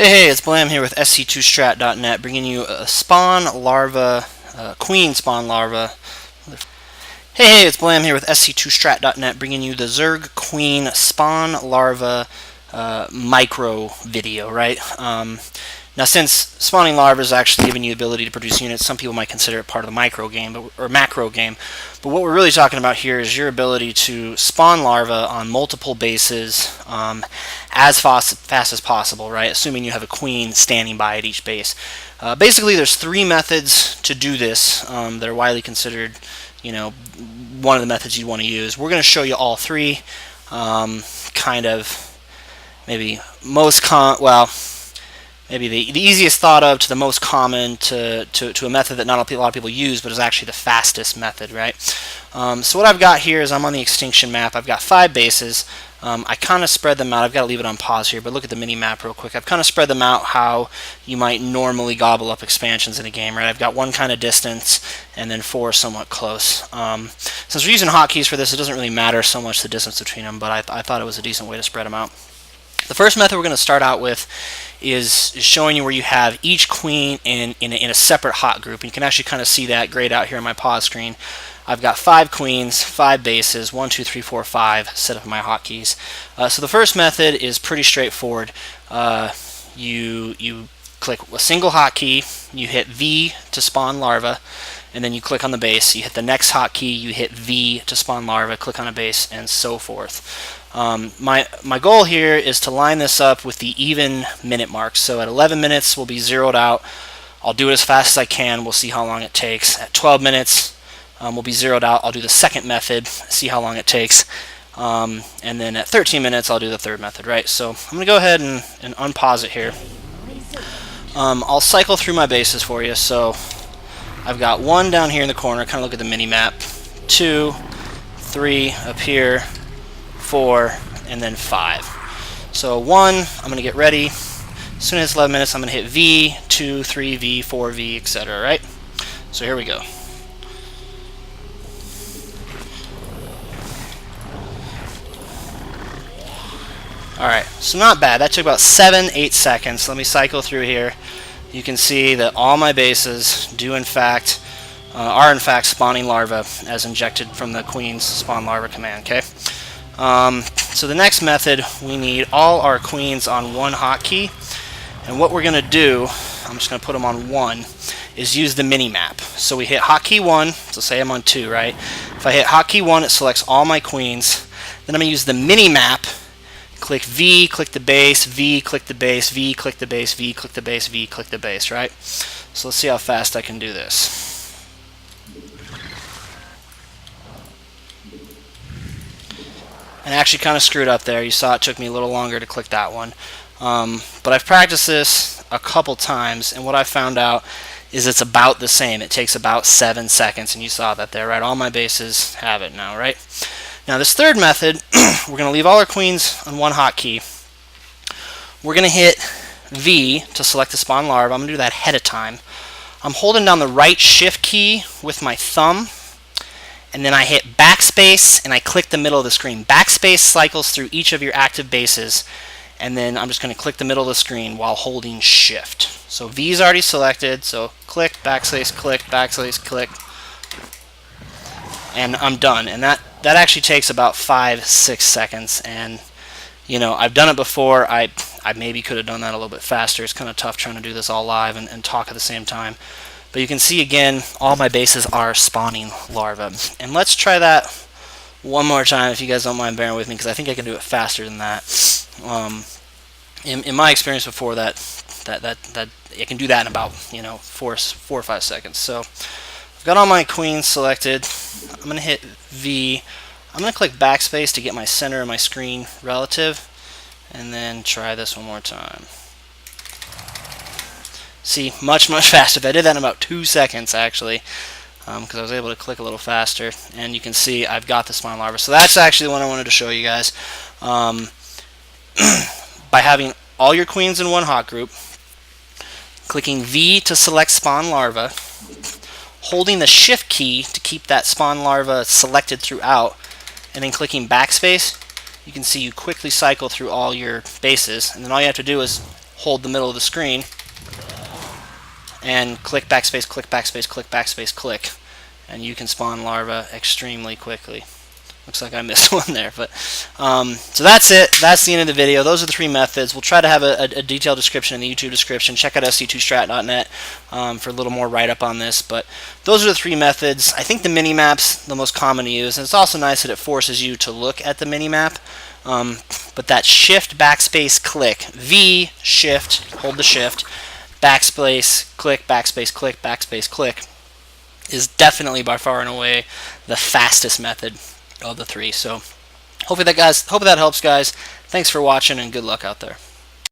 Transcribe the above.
Hey, it's Blam here with SC2Strat.net, bringing you a Spawn Larva, Queen Spawn Larva. Hey, it's Blam here with SC2Strat.net, bringing you the Zerg Queen Spawn Larva micro video, right? Now, since spawning larvae is actually giving you the ability to produce units, some people might consider it part of the micro game or macro game. But what we're really talking about here is your ability to spawn larvae on multiple bases as fast as possible, right? Assuming you have a queen standing by at each base. Basically, there's three methods to do this that are widely considered, one of the methods you want to use. We're going to show you all three. Kind of maybe maybe the easiest thought of to the most common to a method that not a lot of people use, but is actually the fastest method, right? So what I've got here is I'm on the extinction map. I've got 5 bases. I kind of spread them out. I've got to leave it on pause here, but look at the mini map real quick. I've kind of spread them out how you might normally gobble up expansions in a game, right? I've got one kind of distance and then 4 somewhat close. Since we're using hotkeys for this, it doesn't really matter so much the distance between them, but I thought it was a decent way to spread them out. The first method we're going to start out with is showing you where you have each queen in a separate hot group. And you can actually kind of see that grayed out here on my pause screen. I've got 5 queens, 5 bases, 1, 2, 3, 4, 5 set up in my hotkeys. So the first method is pretty straightforward. You click a single hotkey, you hit V to spawn larva, and then you click on the base. You hit the next hotkey, you hit V to spawn larva, click on a base, and so forth. My goal here is to line this up with the even minute marks. So at 11 minutes we'll be zeroed out. I'll do it as fast as I can. We'll see how long it takes. At 12 minutes we'll be zeroed out. I'll do the second method, see how long it takes. And then at 13 minutes I'll do the third method, right? So I'm going to go ahead and unpause it here. I'll cycle through my bases for you. So I've got 1 down here in the corner, kind of look at the mini map, 2, 3 up here, 4, and then 5. So 1, I'm going to get ready. As soon as it's 11 minutes, I'm going to hit V, 2, 3, V, 4, V, etc. Right? So here we go. Alright, so not bad. That took about 7-8 seconds. Let me cycle through here. You can see that all my bases are in fact spawning larvae as injected from the Queen's spawn larva command. Okay. So the next method, we need all our queens on one hotkey, and what we're going to do, I'm just going to put them on 1, is use the mini map. So we hit hotkey 1, so say I'm on 2, right? If I hit hotkey 1, it selects all my queens. Then I'm going to use the mini map. Click V, click the base, V, click the base, V, click the base, V, click the base, V, click the base, right? So let's see how fast I can do this. And I actually kind of screwed up there. You saw it took me a little longer to click that one. But I've practiced this a couple times, and what I found out is it's about the same. It takes about 7 seconds, and you saw that there, right? All my bases have it now, right? Now this third method, we're going to leave all our queens on one hotkey. We're going to hit V to select the spawn larva. I'm going to do that ahead of time. I'm holding down the right shift key with my thumb, and then I hit backspace and I click the middle of the screen. Backspace cycles through each of your active bases, and then I'm just going to click the middle of the screen while holding shift. So V is already selected, so click, backspace, click, and I'm done. And that actually takes about 5-6 seconds, and I've done it before. I maybe could have done that a little bit faster. It's kind of tough trying to do this all live and talk at the same time. But you can see again, all my bases are spawning larvae. And let's try that one more time if you guys don't mind bearing with me, because I think I can do it faster than that. In my experience before, that I can do that in about 4 or 5 seconds. So I've got all my queens selected. I'm going to hit V. I'm going to click backspace to get my center of my screen relative, and then try this one more time. See, much faster. I did that in about 2 seconds actually, because I was able to click a little faster, and you can see I've got the spawn larva. So that's actually the one I wanted to show you guys. By having all your queens in one hot group, clicking V to select spawn larva, holding the shift key to keep that spawn larva selected throughout, and then clicking backspace, you can see you quickly cycle through all your bases, and then all you have to do is hold the middle of the screen and click backspace, click backspace, click backspace, click, and you can spawn larvae extremely quickly. Looks like I missed one there, but so that's it. That's the end of the video. Those are the 3 methods. We'll try to have a detailed description in the YouTube description. Check out sc2strat.net for a little more write-up on this, but those are the 3 methods. I think the mini-map's the most common to use, and it's also nice that it forces you to look at the mini-map. But that shift, backspace, click, V, shift, hold the shift, backspace, click, backspace, click, is definitely by far and away the fastest method of the 3. So hopefully that helps, guys. Thanks for watching, and good luck out there.